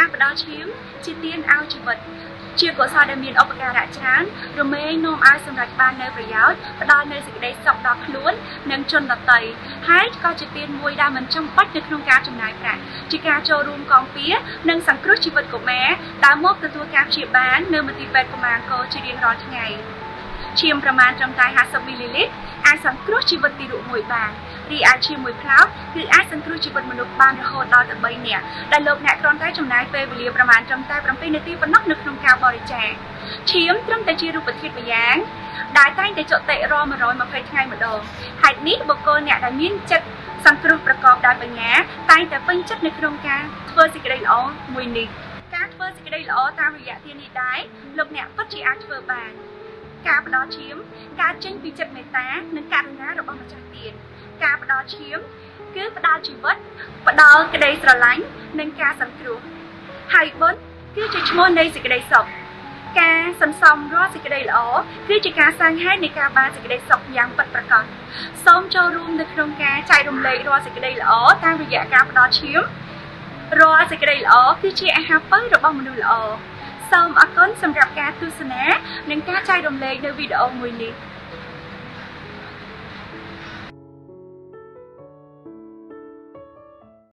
ការផ្ដល់ឈាមជាទានឲ្យជីវិតជាកុសលដែលមានឧបការៈច្រើនរមែងនាំឲ្យសម្រេចបាននូវប្រយោជន៍ផ្ដល់នូវសេចក្តីសុខដល់ខ្លួននិងជនដទៃហើយក៏ជាទានមួយដែលមិនចាំបាច់នៅក្នុងការចំណាយប្រាក់ជាការចូលរួមកងពារនិងសង្គ្រោះជីវិតកុមារដែលមកទទួលការព្យាបាលនៅមន្ទីរពេទ្យកុមារអង្គរជារៀងរាល់ថ្ងៃឈាមប្រមាណត្រឹមតែ50មីលីលីត្រអាចសង្គ្រោះជីវិតទារកមួយបានរីឯឈាមមួយផ្លោកគឺអាចសង្គ្រោះជីវិតមនុស្សបានរហូតដល់ទៅ3នាក់ដែលលោកអ្នកគ្រាន់តែចំណាយពេលវេលាប្រមាណត្រឹមតែ7នាទីប៉ុណ្ណោះនៅក្នុងការបរិច្ចាគឈាមត្រឹមតែជារូបធាតុម្យ៉ាងដែលតែងតែចុះតិរាល់120ថ្ងៃម្ដងហេតុនេះបុគ្គលអ្នកដែលមានចិត្តសង្គ្រោះប្រកបដោយបញ្ញាតែងតែពេញចិត្តនៅក្នុងការធ្វើសេចក្តីល្អមួយនេះការធ្វើសេចក្តីល្អតាមរយៈទាននេះដែរលោកអ្នកពិតជាអាចធ្វើបានការផ្ដល់ឈាមការចេញពីចិត្តមេត្តានិងករុណារបស់ម្ចាស់ទានការផ្ដល់ឈាមគឺផ្ដល់ជីវិតផ្ដល់ក្តីស្រឡាញ់និងការសង្គ្រោះហើយបុណ្យគឺជាឈ្មោះនៃសេចក្តីសុខការសន្សំរាល់សេចក្តីល្អគឺជាការសាងហេតុនៃការបានសេចក្តីសុខយ៉ាងពិតប្រាកដសូមចូលរួមនៅក្នុងការចែករំលែករាល់សេចក្តីល្អតាមរយៈការផ្ដល់ឈាមរាល់សេចក្តីល្អគឺជាអាហារពៅរបស់មនុស្សល្អសូមអរគុណសម្រាប់ការទស្សនានិងការចែករំលែកនៅវីដេអូមួយនេះ